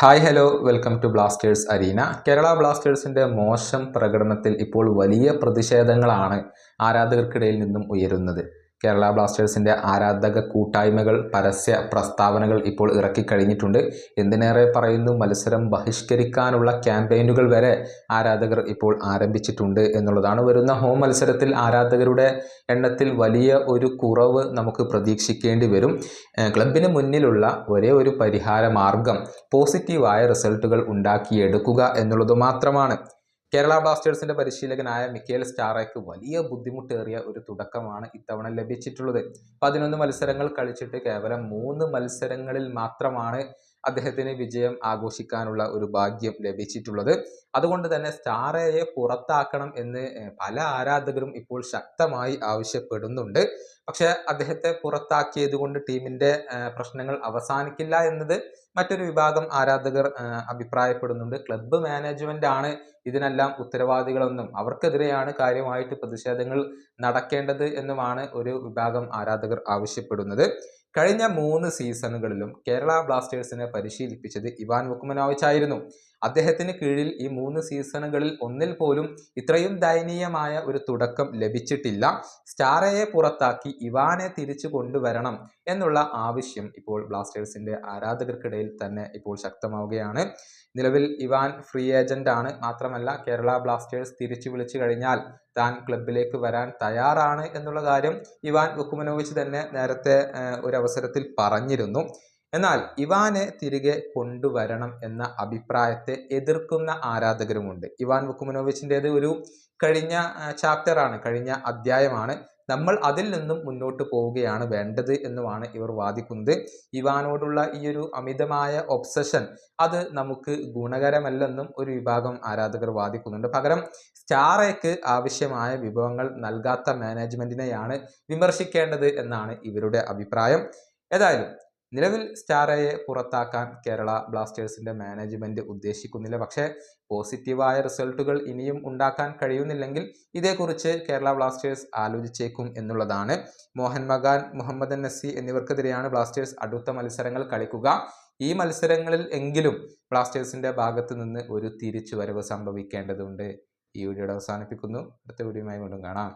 Hi hello welcome to Blasters arena. Kerala ബ്ലാസ്റ്റേഴ്സിന്റെ മോശം പ്രകടനത്തിൽ ഇപ്പോൾ വലിയ പ്രതിഷേധങ്ങളാണ് ആരാധകർക്കിടയിൽ നിന്നും ഉയരുന്നത്. കേരള ബ്ലാസ്റ്റേഴ്സിന്റെ ആരാധക കൂട്ടായ്മകൾ പരസ്യ പ്രസ്താവനകൾ ഇപ്പോൾ ഇറക്കിക്കഴിഞ്ഞിട്ടുണ്ട്. എന്തിനേറെ പറയുന്നു, മത്സരം ബഹിഷ്കരിക്കാനുള്ള ക്യാമ്പയിനുകൾ വരെ ആരാധകർ ഇപ്പോൾ ആരംഭിച്ചിട്ടുണ്ട് എന്നുള്ളതാണ്. വരുന്ന ഹോം മത്സരത്തിൽ ആരാധകരുടെ എണ്ണത്തിൽ വലിയ ഒരു കുറവ് നമുക്ക് പ്രതീക്ഷിക്കേണ്ടി വരും. ക്ലബിന് മുന്നിലുള്ള ഒരേ ഒരു പരിഹാര മാർഗം പോസിറ്റീവായ റിസൾട്ടുകൾ ഉണ്ടാക്കിയെടുക്കുക എന്നുള്ളത് മാത്രമാണ്. കേരള ബ്ലാസ്റ്റേഴ്സിന്റെ പരിശീലകനായ മിക്കേൽ സ്റ്റാറയ്ക്ക് വലിയ ബുദ്ധിമുട്ടേറിയ ഒരു തുടക്കമാണ് ഇത്തവണ ലഭിച്ചിട്ടുള്ളത്. 11 മത്സരങ്ങൾ കളിച്ചിട്ട് കേവലം 3 മത്സരങ്ങളിൽ മാത്രമാണ് അദ്ദേഹത്തിന് വിജയം ആഘോഷിക്കാനുള്ള ഒരു ഭാഗ്യം ലഭിച്ചിട്ടുള്ളത്. അതുകൊണ്ട് തന്നെ സ്റ്റാറയെ പുറത്താക്കണം എന്ന് പല ആരാധകരും ഇപ്പോൾ ശക്തമായി ആവശ്യപ്പെടുന്നുണ്ട്. പക്ഷെ അദ്ദേഹത്തെ പുറത്താക്കിയത് കൊണ്ട് ടീമിന്റെ പ്രശ്നങ്ങൾ അവസാനിക്കില്ല എന്നത് മറ്റൊരു വിഭാഗം ആരാധകർ അഭിപ്രായപ്പെടുന്നുണ്ട്. ക്ലബ്ബ് മാനേജ്മെന്റ് ആണ് ഇതിനെല്ലാം ഉത്തരവാദികളെന്നും അവർക്കെതിരെയാണ് കാര്യമായിട്ട് പ്രതിഷേധങ്ങൾ നടക്കേണ്ടത് എന്നുമാണ് ഒരു വിഭാഗം ആരാധകർ ആവശ്യപ്പെടുന്നത്. കഴിഞ്ഞ 3 സീസണുകളിലും കേരള ബ്ലാസ്റ്റേഴ്സിനെ പരിശീലിപ്പിച്ചത് ഇവാൻ വുക്കുമനോവിച്ച് ആയിരുന്നു. അദ്ദേഹത്തിന് കീഴിൽ ഈ 3 സീസണുകളിൽ ഒന്നിൽ പോലും ഇത്രയും ദയനീയമായ ഒരു തുടക്കം ലഭിച്ചിട്ടില്ല. സ്റ്റാറയെ പുറത്താക്കി ഇവാനെ തിരിച്ചു കൊണ്ടുവരണം എന്നുള്ള ആവശ്യം ഇപ്പോൾ ബ്ലാസ്റ്റേഴ്സിന്റെ ആരാധകർക്കിടയിൽ തന്നെ ഇപ്പോൾ ശക്തമാവുകയാണ്. നിലവിൽ ഇവാൻ ഫ്രീ ഏജന്റ് ആണ്. മാത്രമല്ല, കേരള ബ്ലാസ്റ്റേഴ്സ് തിരിച്ചു വിളിച്ചു കഴിഞ്ഞാൽ താൻ ക്ലബിലേക്ക് വരാൻ തയ്യാറാണ് എന്നുള്ള കാര്യം ഇവാൻ വുക്കുമനോവിച്ച് തന്നെ നേരത്തെ ഒരു അവസരത്തിൽ പറഞ്ഞിരുന്നു. എന്നാൽ ഇവാനെ തിരികെ കൊണ്ടുവരണം എന്ന അഭിപ്രായത്തെ എതിർക്കുന്ന ആരാധകരുമുണ്ട്. ഇവാൻ വുക്കുമനോവിച്ചിൻ്റെത് ഒരു കഴിഞ്ഞ ചാപ്റ്ററാണ്, കഴിഞ്ഞ അധ്യായമാണ്. നമ്മൾ അതിൽ നിന്നും മുന്നോട്ട് പോവുകയാണ് വേണ്ടത് എന്നുമാണ് ഇവർ വാദിക്കുന്നത്. ഇവാനോടുള്ള ഈ ഒരു അമിതമായ ഒബ്സഷൻ അത് നമുക്ക് ഗുണകരമല്ലെന്നും ഒരു വിഭാഗം ആരാധകർ വാദിക്കുന്നുണ്ട്. പകരം സ്റ്റാറയ്ക്ക് ആവശ്യമായ വിഭവങ്ങൾ നൽകാത്ത മാനേജ്മെന്റിനെയാണ് വിമർശിക്കേണ്ടത് എന്നാണ് ഇവരുടെ അഭിപ്രായം. ഏതായാലും നിലവിൽ സ്റ്റാറയെ പുറത്താക്കാൻ കേരള ബ്ലാസ്റ്റേഴ്സിന്റെ മാനേജ്മെന്റ് ഉദ്ദേശിക്കുന്നില്ല. പക്ഷേ പോസിറ്റീവായ റിസൾട്ടുകൾ ഇനിയും ഉണ്ടാക്കാൻ കഴിയുന്നില്ലെങ്കിൽ ഇതേക്കുറിച്ച് കേരള ബ്ലാസ്റ്റേഴ്സ് ആലോചിച്ചേക്കും എന്നുള്ളതാണ്. മോഹൻ ബഗാൻ, മുഹമ്മദ് നസി എന്നിവർക്കെതിരെയാണ് ബ്ലാസ്റ്റേഴ്സ് അടുത്ത മത്സരങ്ങൾ കളിക്കുക. ഈ മത്സരങ്ങളിൽ എങ്കിലും ബ്ലാസ്റ്റേഴ്സിന്റെ ഭാഗത്ത് നിന്ന് ഒരു തിരിച്ചുവരവ് സംഭവിക്കേണ്ടതുണ്ട്. ഈ വീഡിയോയുടെ അവസാനിപ്പിക്കുന്നു. അടുത്ത വീഡിയോയുമായി വീണ്ടും കാണാം.